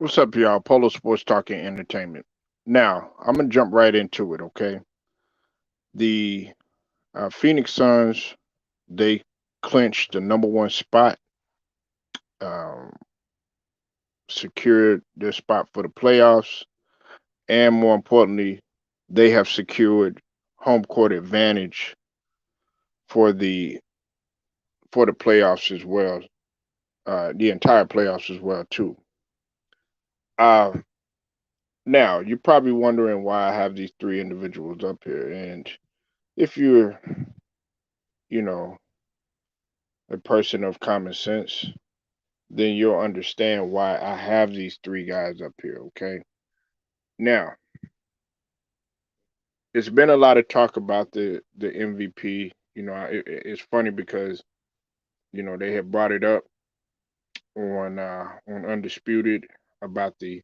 What's up, y'all? Polo Sports Talk and Entertainment. Now, I'm gonna jump right into it. Okay, the Phoenix Suns, they clinched the number one spot, um, secured their spot for the playoffs, and more importantly, they have secured home court advantage for the playoffs as well, the entire playoffs as well too. Uh, Now, you're probably wondering why I have these three individuals up here, and if you're, you know, a person of common sense, then you'll understand why I have these three guys up here, okay? Now, it's been a lot of talk about the MVP. It's funny because, they had brought it up on Undisputed about the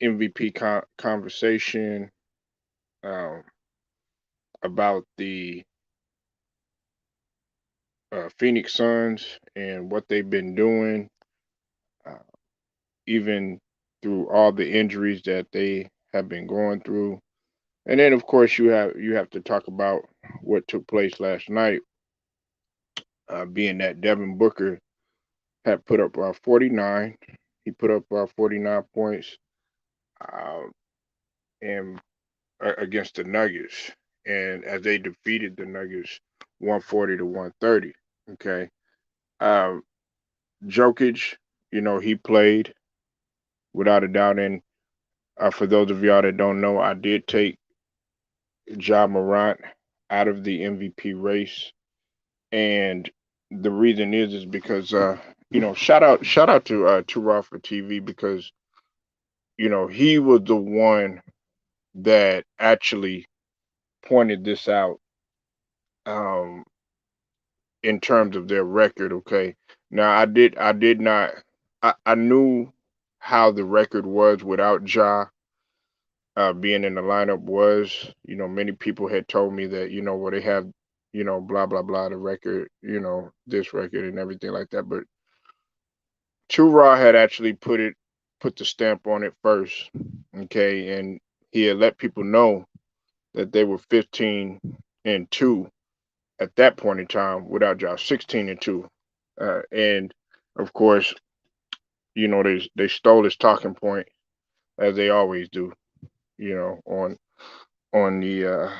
MVP conversation, um, about the Phoenix Suns and what they've been doing, uh, even through all the injuries that they have been going through. And then, of course, you have to talk about what took place last night, being that Devin Booker had put up 49. He put up 49 points, uh, and against the Nuggets, and as they defeated the Nuggets, 140 to 130. Okay, um, Jokic, he played without a doubt, and for those of y'all that don't know, I did take Ja Morant out of the MVP race, and the reason is because shout out to Raw for TV, because he was the one that actually pointed this out, um in terms of their record. Okay, now I did not, I knew how the record was without Ja being in the lineup was. Many people had told me that, well, they have, blah blah blah, the record, this record and everything like that. But Two Raw had actually put the stamp on it first. Okay, and he had let people know that they were 15-2 at that point in time without Josh, 16-2. And of course, they stole his talking point, as they always do, on the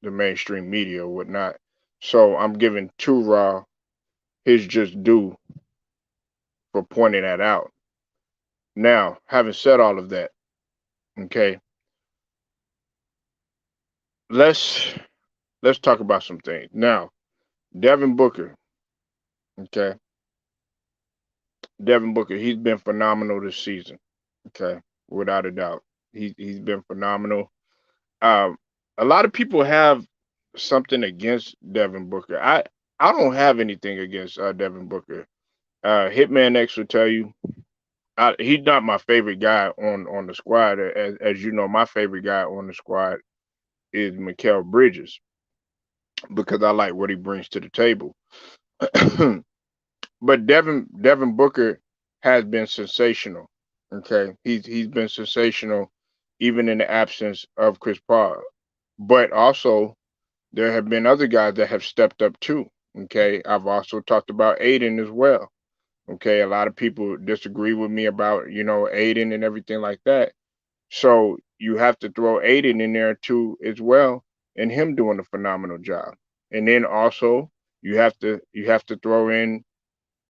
mainstream media or whatnot. So I'm giving Two Raw his just due for pointing that out. Now, having said all of that, okay, let's let's talk about some things. Now, Devin Booker, okay, Devin Booker, he's been phenomenal this season, okay, without a doubt. He's been phenomenal. Um, a lot of people have something against Devin Booker. I don't have anything against Devin Booker. Hitman X will tell you, he's not my favorite guy on the squad. As you know, my favorite guy on the squad is Mikhail Bridges, because I like what he brings to the table. But Devin Booker has been sensational. Okay, he's been sensational, even in the absence of Chris Paul. But also, there have been other guys that have stepped up too. Okay, I've also talked about Aiden as well. Okay, a lot of people disagree with me about, Aiden and everything like that. So you have to throw Aiden in there too as well, and him doing a phenomenal job. And then also you have to throw in.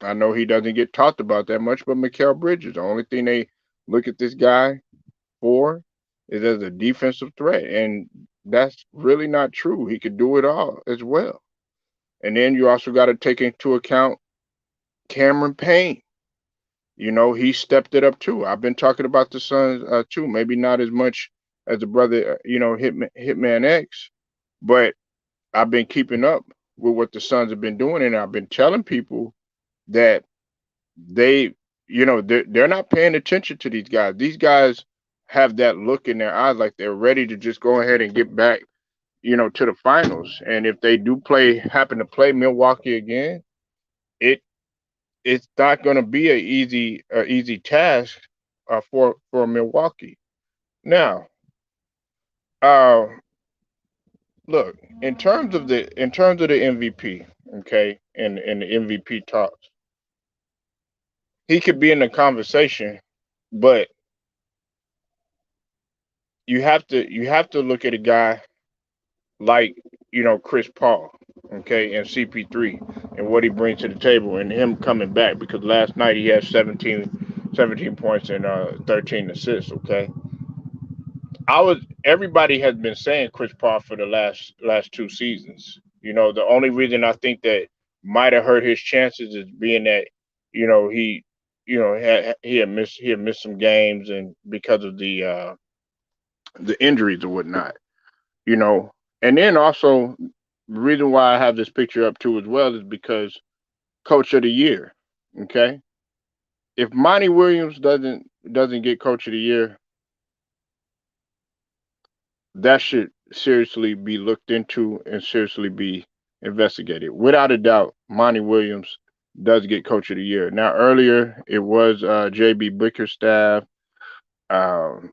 I know he doesn't get talked about that much, but Mikhail Bridges. The only thing they look at this guy for is as a defensive threat, and that's really not true. He could do it all as well. And then you also got to take into account Cameron Payne. He stepped it up too. I've been talking about the Suns too. Maybe not as much as the brother, Hitman X, but I've been keeping up with what the Suns have been doing, and I've been telling people that they, they're not paying attention to these guys. These guys have that look in their eyes, like they're ready to just go ahead and get back, to the finals. And if they do happen to play Milwaukee again, it it's not going to be a easy task, for Milwaukee. Now, uh, look, in terms of the MVP, okay, and the MVP talks, he could be in the conversation, but you have to look at a guy like Chris Paul, okay, and CP3 and what he brings to the table and him coming back because last night he had 17 points and 13 assists. Okay, I was everybody has been saying Chris Paul for the last 2 seasons. The only reason I think that might have hurt his chances is being that he he had missed some games and because of the injuries or whatnot. you know. And then also the reason why I have this picture up too as well is because Coach of the Year. Okay, if Monty Williams doesn't get Coach of the Year, that should seriously be looked into and seriously be investigated. Without a doubt, Monty Williams does get Coach of the Year. Now earlier it was JB Bickerstaff. Um,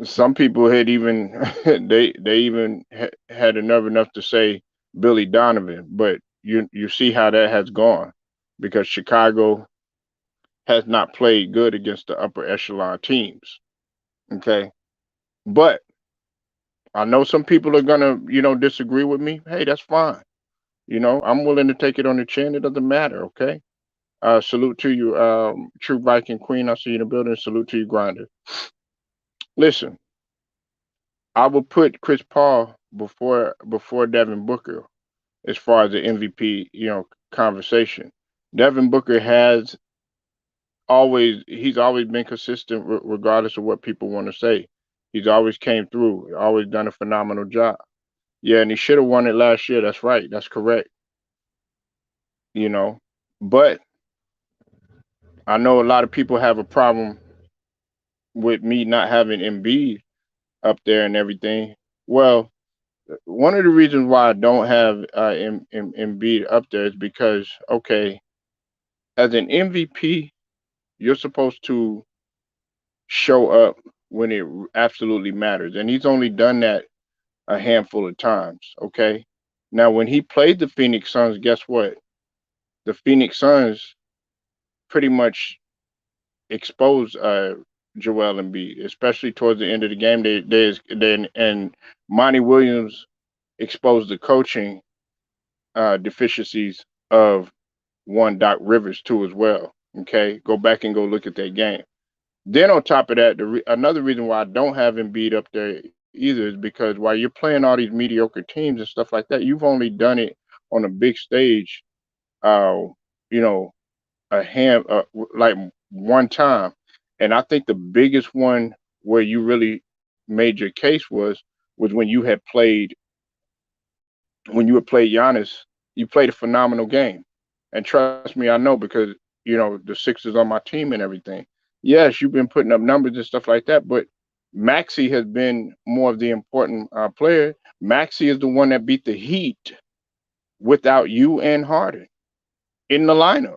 some people had even they even had the nerve enough to say Billy Donovan, but you see how that has gone because Chicago has not played good against the upper echelon teams. Okay, but I know some people are gonna disagree with me. Hey, that's fine. I'm willing to take it on the chin. It doesn't matter. Okay. Salute to you, True Viking Queen. I see you in the building. Salute to you, Grinder. Listen, I would put Chris Paul before Devin Booker as far as the MVP, conversation. Devin Booker he's always been consistent regardless of what people want to say. He's always came through, always done a phenomenal job. Yeah, and he should have won it last year. That's right. That's correct. You know, but I know a lot of people have a problem with me not having Embiid up there and everything. Well, one of the reasons why I don't have Embiid up there is because okay, as an MVP, you're supposed to show up when it absolutely matters, and he's only done that a handful of times. Okay, now when he played the Phoenix Suns, guess what? The Phoenix Suns pretty much exposed Joel Embiid, especially towards the end of the game. And Monty Williams exposed the coaching deficiencies of one Doc Rivers too as well. Okay, go back and go look at that game. Then on top of that, another reason why I don't have Embiid up there either is because while you're playing all these mediocre teams and stuff like that, you've only done it on a big stage. You know, like one time, and I think the biggest one where you really made your case was when you had played Giannis. You played a phenomenal game, and trust me, I know because the Sixers on my team and everything. Yes, you've been putting up numbers and stuff like that, but Maxi has been more of the important player. Maxi is the one that beat the Heat without you and Harden in the lineup.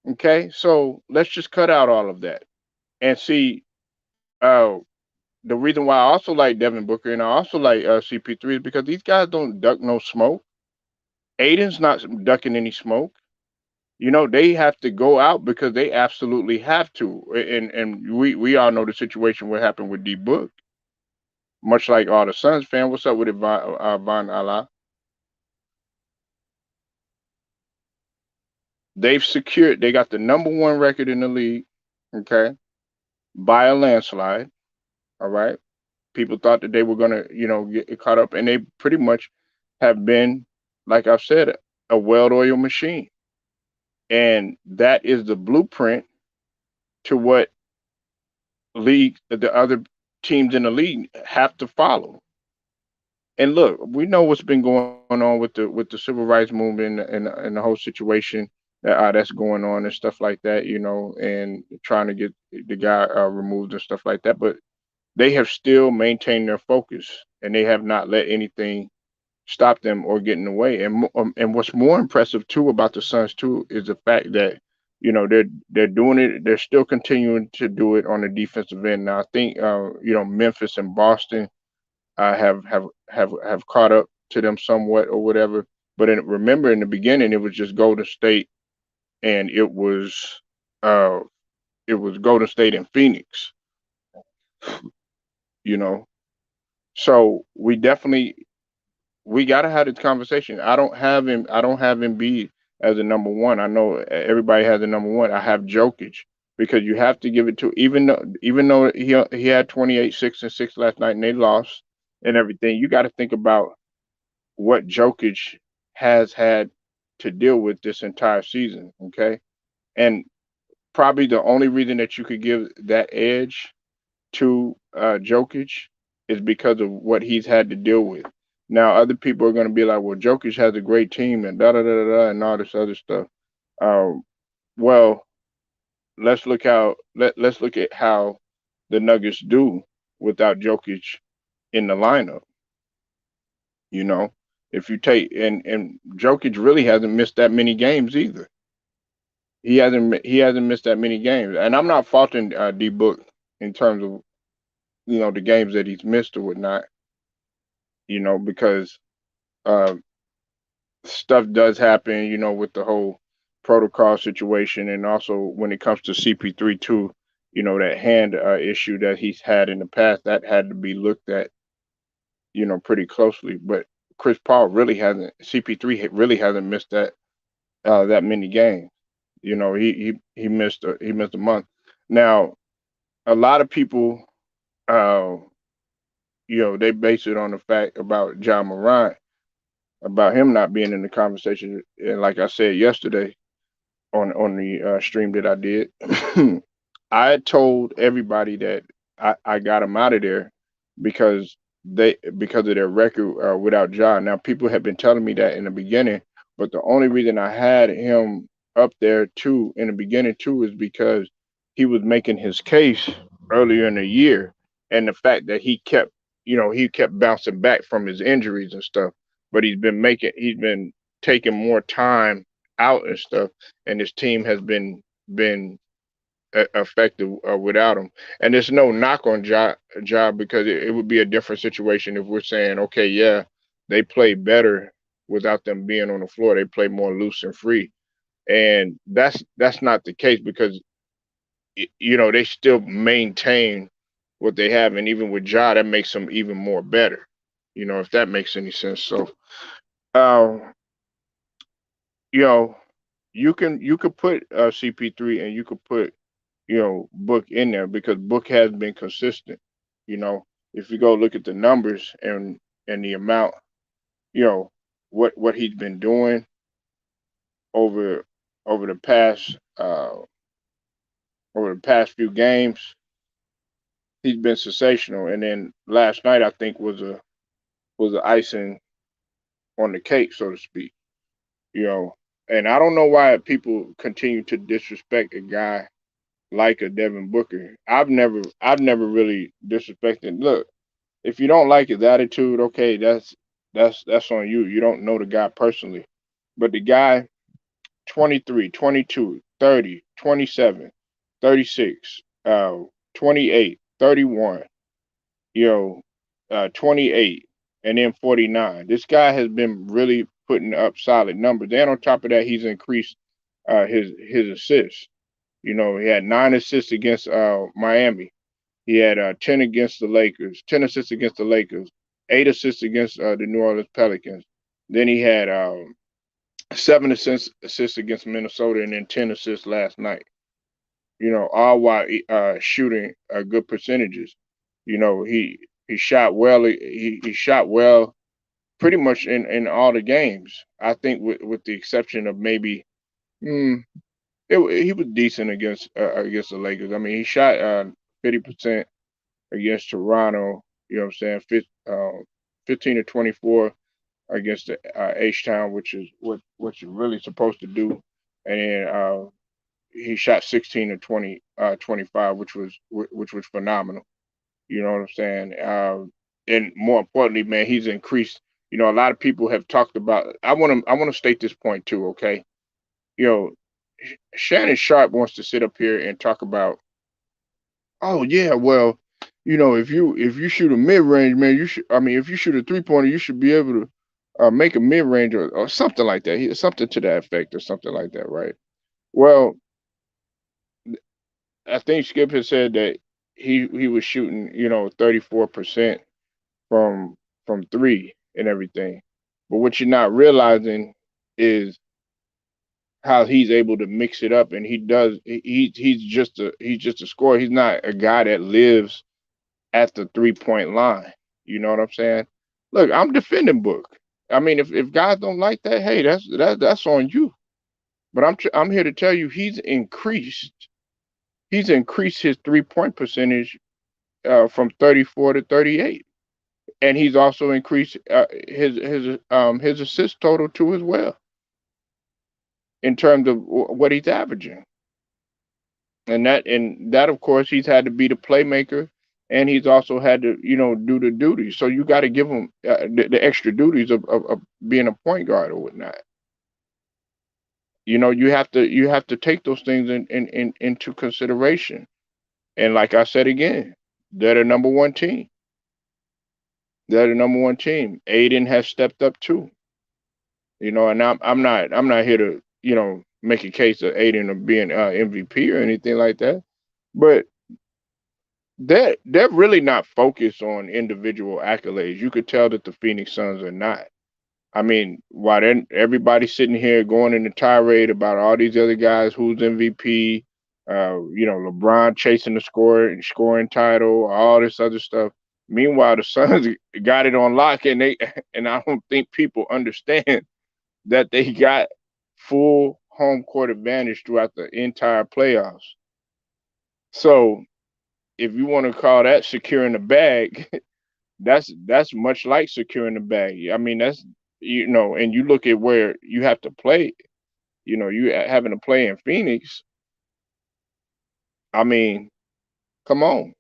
Okay, so let's just cut out all of that and see. Uh, the reason why I also like Devin Booker and I also like CP3 is because these guys don't duck no smoke. Aiden's not ducking any smoke. They have to go out because they absolutely have to. And we all know the situation what happened with D Book. Much like all the Suns fan. What's up with it, Von Allah? They got the number one record in the league, okay, by a landslide. All right. People thought that they were gonna, get caught up, and they pretty much have been, like I've said, a well-oiled machine. And that is the blueprint to what the other teams in the league have to follow. And look, we know what's been going on with the civil rights movement and the whole situation that's going on and stuff like that, and trying to get the guy removed and stuff like that. But they have still maintained their focus and they have not let anything stop them or get in the way. And what's more impressive too about the Suns too is the fact that They're doing it. They're still continuing to do it on the defensive end. Now I think Memphis and Boston have caught up to them somewhat or whatever. But remember in the beginning it was just Golden State and uh it was Golden State and Phoenix. You know, so we gotta have this conversation. I don't have Embiid as a number one. I know everybody has a number one. I have Jokic because you have to give it to even though he had 28, 6 and 6 last night and they lost and everything. You got to think about what Jokic has had to deal with this entire season. Okay, and probably the only reason that you could give that edge to Jokic is because of what he's had to deal with. Now, other people are going to be like, "Well, Jokic has a great team and da da da da da and all this other stuff." Um, well, let's look at how the Nuggets do without Jokic in the lineup. You know, if you take and Jokic really hasn't missed that many games either. He hasn't missed that many games, and I'm not faulting D Book in terms of the games that he's missed or whatnot. Because uh, stuff does happen. With the whole protocol situation, and also when it comes to CP3 too. That hand issue that he's had in the past that had to be looked at. Pretty closely, but Chris Paul really hasn't. CP3 really hasn't missed that many games. He missed a month. Now, a lot of people, uh, they base it on the fact about John Morant, about him not being in the conversation. And like I said yesterday on the stream that I did, I told everybody that I got him out of there because because of their record without John. Now people have been telling me that in the beginning, but the only reason I had him up there too in the beginning too is because he was making his case earlier in the year, and the fact that he kept bouncing back from his injuries and stuff, but he's been taking more time out and stuff, and his team has been effective without him. And there's no knock on job because it would be a different situation if we're saying, okay, yeah, they play better without them being on the floor. They play more loose and free, and that's not the case because they still maintain what they have, and even with Ja, that makes them even more better. If that makes any sense. So, uh, you know, you could put CP3 and you could put Book in there because Book has been consistent. You know, if you go look at the numbers and the amount, you know, what he's been doing over over the past over the past few games, he's been sensational. And then last night I think was a icing on the cake, so to speak. You know, and I don't know why people continue to disrespect a guy like a Devin Booker. I've never really disrespected. Look, if you don't like his attitude, okay, that's on you. You don't know the guy personally. But the guy 23, 22, 30, 27, 36, 28, 31, you know, 28, and then 49. This guy has been really putting up solid numbers. And on top of that, he's increased his assists. He had 9 assists against Miami. He had 10 against the Lakers, 10 assists against the Lakers, 8 assists against the New Orleans Pelicans. Then he had 7 assists against Minnesota, and then 10 assists last night. All while shooting good percentages. He shot well. He shot well pretty much in all the games. I think with the exception of maybe. Mm, he was decent against the Lakers. I mean, he shot 50% against Toronto. You know what I'm saying? 15 to 24 against the H Town, which is what you're really supposed to do. And then he shot 16 to 25, which was phenomenal. You know what I'm saying? And more importantly, man, he's increased. A lot of people have talked about. I want to state this point too. Okay, you know, Shannon Sharp wants to sit up here and talk about, oh yeah, well, if you shoot a mid range, man, you should. I mean, if you shoot a 3-pointer, you should be able to make a mid range or something like that. Something to that effect or something like that, right? Well, I think Skip has said that he was shooting, 34% from three and everything. But what you're not realizing is how he's able to mix it up, and he's just a scorer. He's not a guy that lives at the 3-point line. You know what I'm saying? Look, I'm defending Book. I mean, if guys don't like that, hey, that's on you. But I'm here to tell you he's increased his 3-point percentage from 34 to 38, and he's also increased his assist total too as well in terms of what he's averaging. And that of course he's had to be the playmaker, and he's also had to do the duties. So you got to give him the extra duties of being a point guard or whatnot. You have to take those things into consideration. And like I said again, they're the number one team. They're the number one team. Aiden has stepped up too. And I'm not here to make a case of Aiden of being MVP or anything like that. But they're really not focused on individual accolades. You could tell that the Phoenix Suns are not. I mean, while everybody's sitting here going in a tirade about all these other guys who's MVP, LeBron chasing the scoring title, all this other stuff. Meanwhile, the Suns got it on lock, and I don't think people understand that they got full home court advantage throughout the entire playoffs. So if you want to call that securing the bag, that's much like securing the bag. I mean, and you look at where you have to play. You having to play in Phoenix. I mean, come on.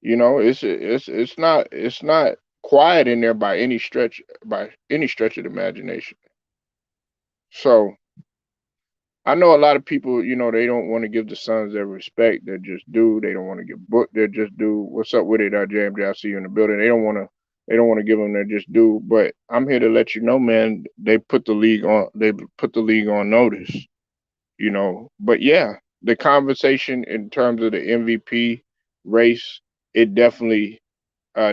It's not quiet in there by any stretch of the imagination. So I know a lot of people, they don't want to give the Suns their respect. They just do. They don't want to give Book their just do. What's up with it, JMJ? I see you in the building. They don't want to. They don't want to give them their just do. But I'm here to let you know, man. They put the league on. They put the league on notice. But yeah, the conversation in terms of the MVP race, it definitely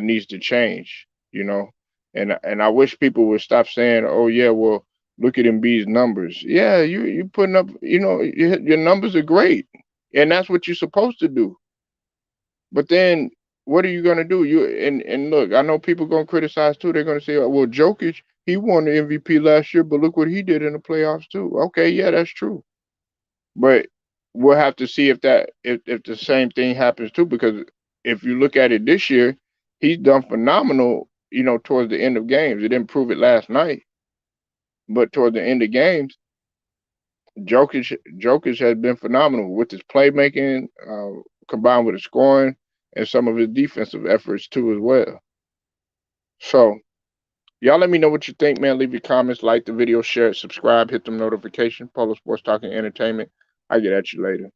needs to change. And I wish people would stop saying, "Oh yeah, well, look at Embiid's numbers." Yeah, you putting up, your numbers are great, and that's what you're supposed to do. But then, what are you gonna do? And look, I know people gonna criticize too. They're gonna say, "Oh, well, Jokic, he won the MVP last year, but look what he did in the playoffs too." Okay, yeah, that's true, but we'll have to see if the same thing happens too. Because if you look at it this year, he's done phenomenal. Towards the end of games, it didn't prove it last night. But toward the end of games, Jokic has been phenomenal with his playmaking, combined with his scoring and some of his defensive efforts too as well. So y'all let me know what you think, man. Leave your comments, like the video, share it, subscribe, hit the notification. Polo Sports Talking Entertainment. I get at you later.